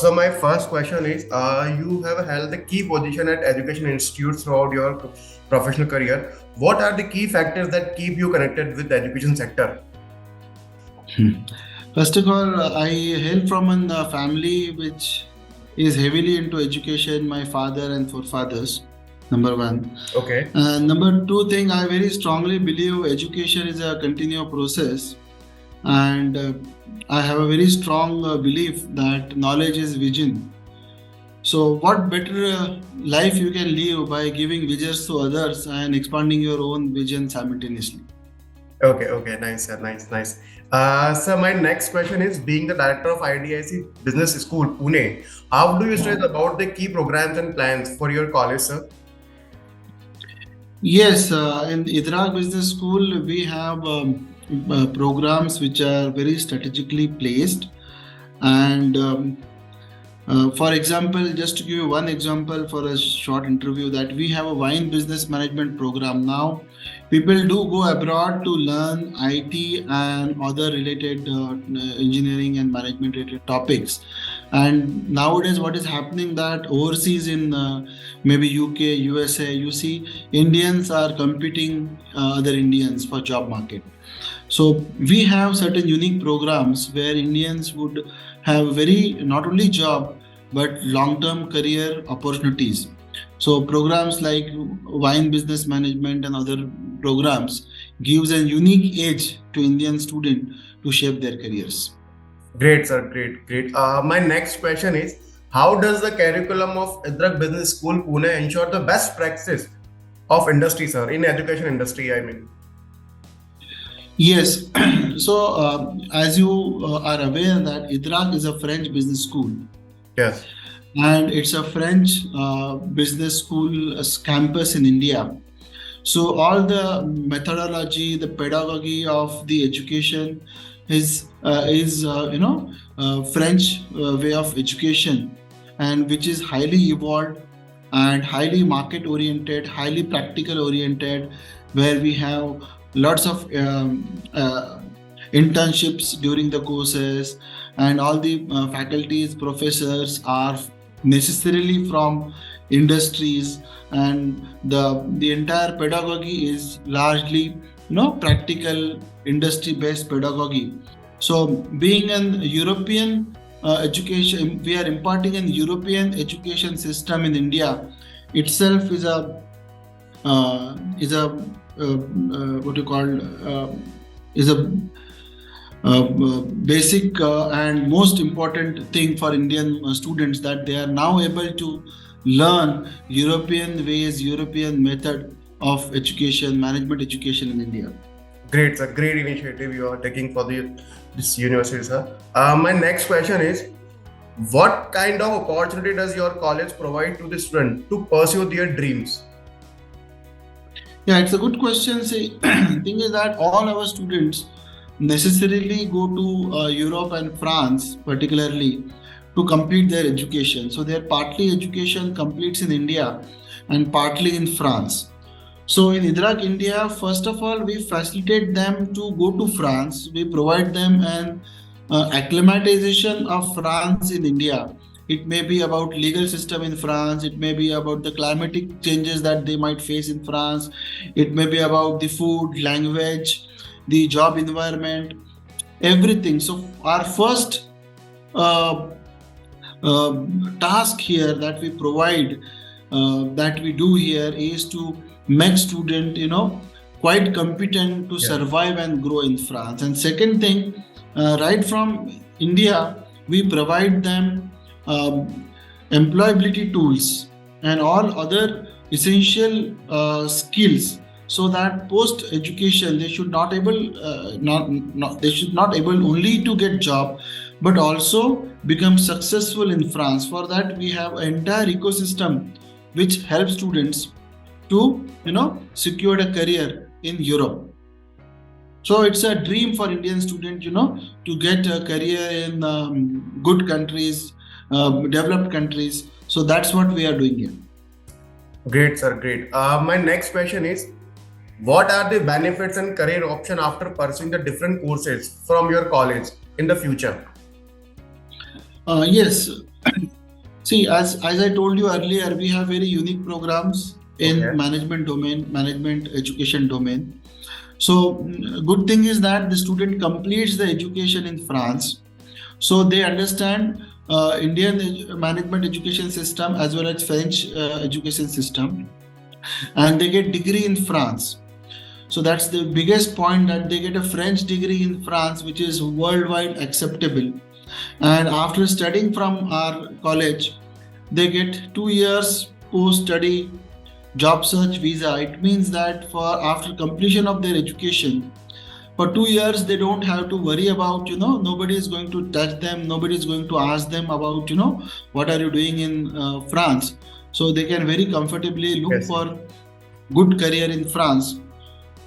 So my first question is, you have held the key position at education institutes throughout your professional career. What are the key factors that keep you connected with the education sector? First of all, I hail from a family which is heavily into education, my father and forefathers, number one. Okay. Number two thing, I very strongly believe education is a continuous process, and I have a very strong belief that knowledge is vision. So what better life you can live by giving visions to others and expanding your own vision simultaneously. Okay, nice, sir, nice. So my next question is, being the director of IDRAC Business School, Pune, how do you stress about the key programs and plans for your college, sir? Yes, in IDRAC Business School, we have programs which are very strategically placed. And for example, just to give you one example for a short interview, that we have a wine business management program. Now, people do go abroad to learn IT and other related engineering and management related topics. And nowadays, what is happening that overseas in maybe UK, USA, you see Indians are competing other Indians for job market. So we have certain unique programs where Indians would have very not only job but long-term career opportunities. So programs like wine business management and other programs gives a unique edge to Indian student to shape their careers. Great, sir. Great. My next question is, how does the curriculum of IDRAC Business School, Pune ensure the best practice of industry, sir, in education industry, I mean? Yes. So as you are aware that IDRAC is a French business school. Yes. And it's a French business school campus in India. So all the methodology, the pedagogy of the education is French way of education, and which is highly evolved and highly market oriented, highly practical oriented, where we have lots of internships during the courses, and all the faculties, professors are necessarily from industries, and the entire pedagogy is largely practical industry based pedagogy. So being an European education, we are imparting an European education system in India itself is a what you call is a basic and most important thing for Indian students, that they are now able to learn European ways, European method of education, management education in India. Great, sir. Great initiative you are taking for this university, sir. My next question is, what kind of opportunity does your college provide to the student to pursue their dreams? Yeah, it's a good question. See, thing is that all our students necessarily go to Europe and France, particularly to complete their education. So their partly education completes in India and partly in France. So in IDRAC India, first of all, we facilitate them to go to France. We provide them an acclimatization of France in India. It may be about legal system in France. It may be about the climatic changes that they might face in France. It may be about the food, language, the job environment, everything. So our first task here that we provide, that we do here, is to make student, quite competent to survive and grow in France. And second thing, right from India, we provide them employability tools and all other essential skills, so that post education they should not able only to get job, but also become successful in France. For that, we have an entire ecosystem which helps students to secure a career in Europe. So it's a dream for Indian student, to get a career in good countries, developed countries. So that's what we are doing here. Great, sir. Great. My next question is, what are the benefits and career option after pursuing the different courses from your college in the future? Yes. See, as I told you earlier, we have very unique programs in Okay. management domain, management education domain. So, good thing is that the student completes the education in France, so they understand Indian management education system as well as French education system, and they get degree in France. So that's the biggest point, that they get a French degree in France, which is worldwide acceptable. And after studying from our college, they get 2 years post-study job search visa. It means that for after completion of their education, for 2 years they don't have to worry about, nobody is going to touch them, nobody is going to ask them about, what are you doing in France. So they can very comfortably look Yes. for good career in France.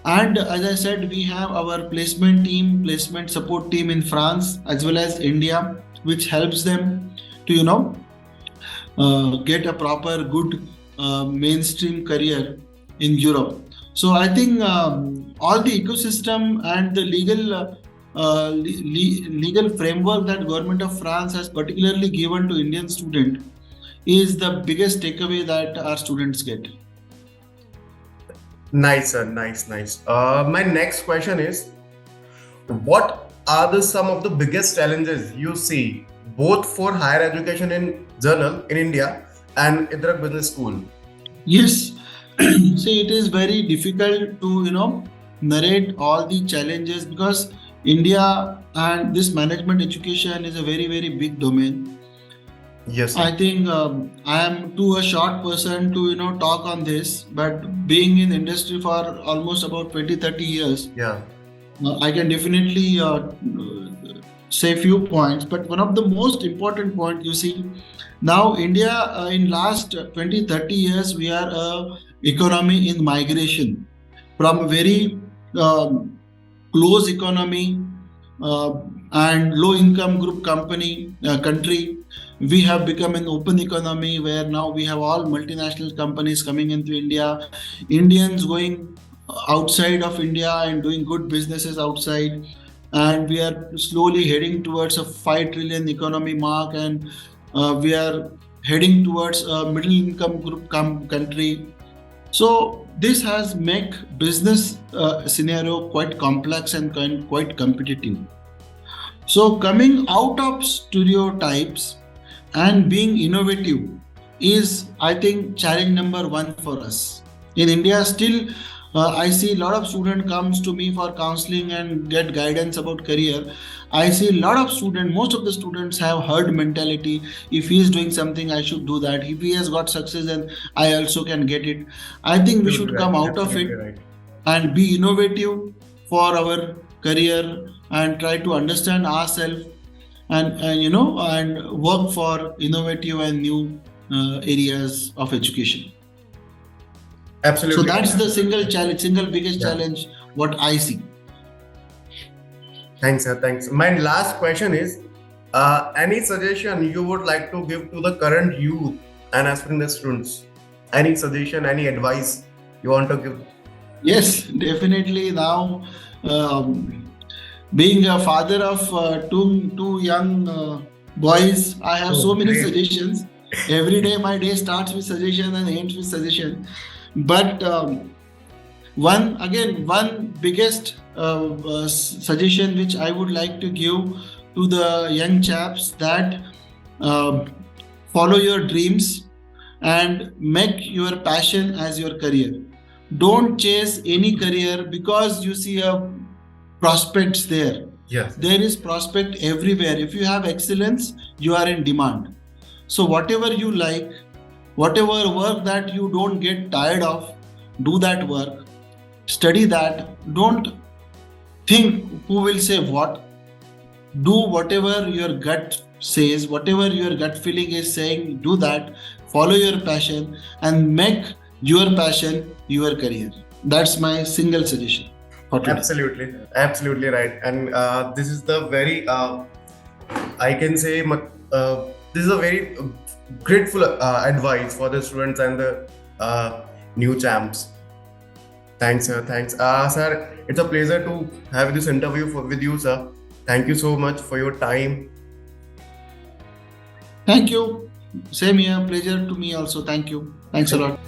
And as I said, we have our placement team, placement support team in France as well as India, which helps them to, get a proper good mainstream career in Europe. So I think all the ecosystem and the legal framework that government of France has particularly given to Indian student is the biggest takeaway that our students get. Nice, sir. Nice. My next question is, what are some of the biggest challenges you see both for higher education in general in India and IDRAC Business School? Yes, see, it is very difficult to narrate all the challenges, because India and this management education is a very very big domain. Yes, I sir. think I am too a short person to talk on this, but being in industry for almost about 20-30 years, Yeah. I can definitely say few points. But one of the most important point, you see, now India in last 20-30 years, we are a economy in migration from a very close economy and low income group country. We have become an open economy where now we have all multinational companies coming into India, Indians going outside of India and doing good businesses outside, and we are slowly heading towards a 5 trillion economy mark, and we are heading towards a middle income group country. So this has make business scenario quite complex and quite competitive. So coming out of stereotypes and being innovative is, I think, challenge number one for us. In India, still, I see a lot of student comes to me for counseling and get guidance about career. I see a lot of student, most of the students have herd mentality. If he is doing something, I should do that. If he has got success, then I also can get it. I think we Absolutely should right. come out of Absolutely it right. and be innovative for our career and try to understand ourselves, and work for innovative and new areas of education. So Absolutely that's right. the single biggest Yeah. challenge what I see. Thanks, sir. Thanks. My last question is, any suggestion you would like to give to the current youth and aspiring students? Any suggestion, any advice you want to give? Yes, definitely. Now, being a father of two young boys, I have so Oh, many great. suggestions. Every day, my day starts with suggestion and ends with suggestion. But one biggest suggestion which I would like to give to the young chaps, that uh, follow your dreams and make your passion as your career. Don't chase any career because you see a prospects there. Yes. There is prospect everywhere. If you have excellence, you are in demand. So whatever you like, whatever work that you don't get tired of, do that work, study that. Don't think who will say what. Do whatever your gut says, whatever your gut feeling is saying, do that. Follow your passion and make your passion your career. That's my single suggestion for today. Absolutely right. And this is the very, I can say, this is a very grateful advice for the students and the new champs. Thanks, sir. Thanks, sir. It's a pleasure to have this interview with you, sir. Thank you so much for your time. Thank you. Same here. Pleasure to me also. Thank you. Thanks a lot.